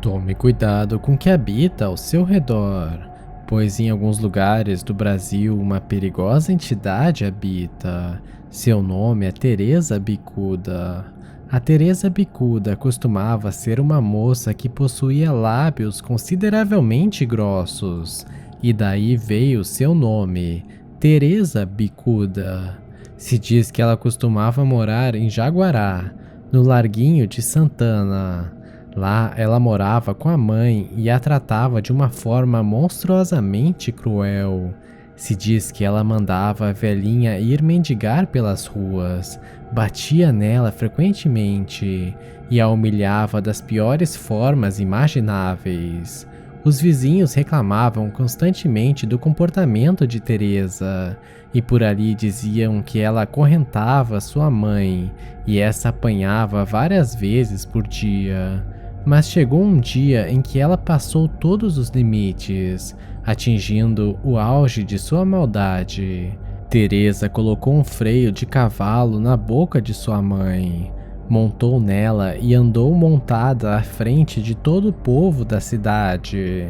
Tome cuidado com o que habita ao seu redor, pois em alguns lugares do Brasil uma perigosa entidade habita. Seu nome é Teresa Bicuda. A Teresa Bicuda costumava ser uma moça que possuía lábios consideravelmente grossos, e daí veio seu nome, Teresa Bicuda. Se diz que ela costumava morar em Jaguará, no Larguinho de Santana. Lá ela morava com a mãe e a tratava de uma forma monstruosamente cruel. Se diz que ela mandava a velhinha ir mendigar pelas ruas, batia nela frequentemente e a humilhava das piores formas imagináveis. Os vizinhos reclamavam constantemente do comportamento de Teresa e por ali diziam que ela acorrentava sua mãe e essa apanhava várias vezes por dia. Mas chegou um dia em que ela passou todos os limites, atingindo o auge de sua maldade. Teresa colocou um freio de cavalo na boca de sua mãe, montou nela e andou montada à frente de todo o povo da cidade.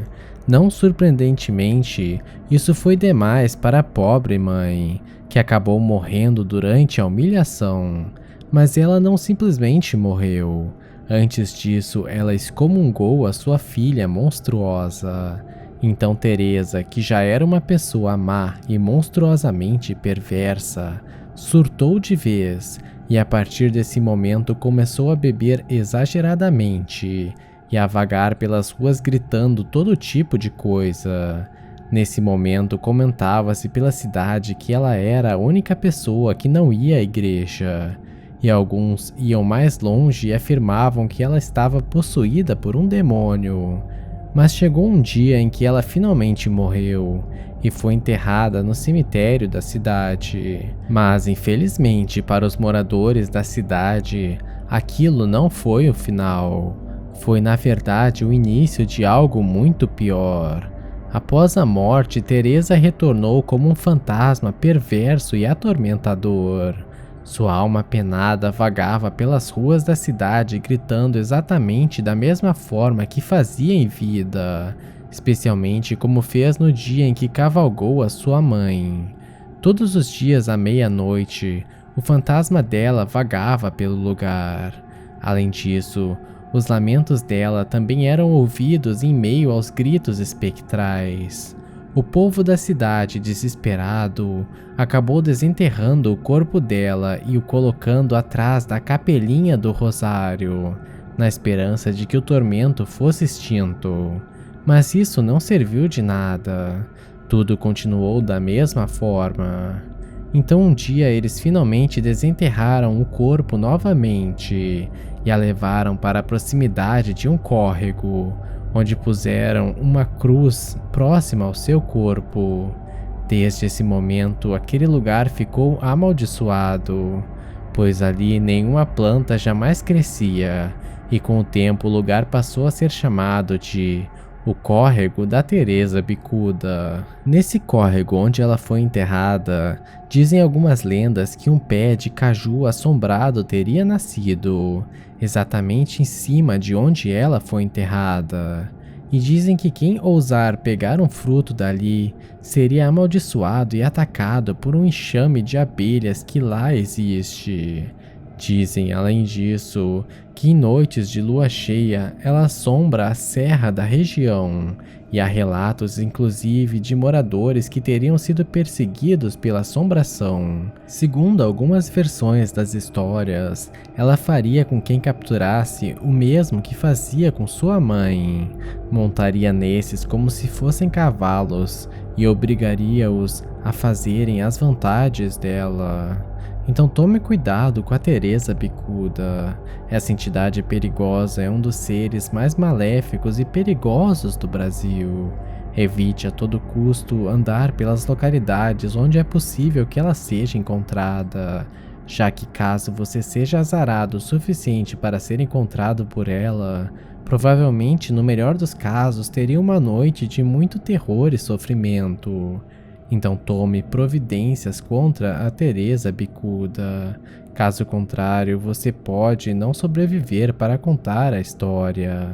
Não surpreendentemente, isso foi demais para a pobre mãe, que acabou morrendo durante a humilhação. Mas ela não simplesmente morreu. Antes disso, ela excomungou a sua filha monstruosa. Então Teresa, que já era uma pessoa má e monstruosamente perversa, surtou de vez e a partir desse momento começou a beber exageradamente e a vagar pelas ruas gritando todo tipo de coisa. Nesse momento comentava-se pela cidade que ela era a única pessoa que não ia à igreja. E alguns iam mais longe e afirmavam que ela estava possuída por um demônio. Mas chegou um dia em que ela finalmente morreu e foi enterrada no cemitério da cidade. Mas, infelizmente, para os moradores da cidade, aquilo não foi o final. Foi, na verdade, o início de algo muito pior. Após a morte, Teresa retornou como um fantasma perverso e atormentador. Sua alma penada vagava pelas ruas da cidade gritando exatamente da mesma forma que fazia em vida, especialmente como fez no dia em que cavalgou a sua mãe. Todos os dias à meia-noite, o fantasma dela vagava pelo lugar. Além disso, os lamentos dela também eram ouvidos em meio aos gritos espectrais. O povo da cidade, desesperado, acabou desenterrando o corpo dela e o colocando atrás da capelinha do rosário, na esperança de que o tormento fosse extinto. Mas isso não serviu de nada. Tudo continuou da mesma forma. Então um dia eles finalmente desenterraram o corpo novamente e a levaram para a proximidade de um córrego, onde puseram uma cruz próxima ao seu corpo. Desde esse momento, aquele lugar ficou amaldiçoado, pois ali nenhuma planta jamais crescia, e com o tempo o lugar passou a ser chamado de o Córrego da Teresa Bicuda. Nesse córrego onde ela foi enterrada, dizem algumas lendas que um pé de caju assombrado teria nascido exatamente em cima de onde ela foi enterrada. E dizem que quem ousar pegar um fruto dali seria amaldiçoado e atacado por um enxame de abelhas que lá existe. Dizem, além disso, que em noites de lua cheia ela assombra a serra da região, e há relatos inclusive de moradores que teriam sido perseguidos pela assombração. Segundo algumas versões das histórias, ela faria com quem capturasse o mesmo que fazia com sua mãe. Montaria nesses como se fossem cavalos e obrigaria-os a fazerem as vontades dela. Então tome cuidado com a Teresa Bicuda. Essa entidade perigosa é um dos seres mais maléficos e perigosos do Brasil. Evite a todo custo andar pelas localidades onde é possível que ela seja encontrada, já que caso você seja azarado o suficiente para ser encontrado por ela, provavelmente no melhor dos casos teria uma noite de muito terror e sofrimento. Então tome providências contra a Teresa Bicuda. Caso contrário, você pode não sobreviver para contar a história.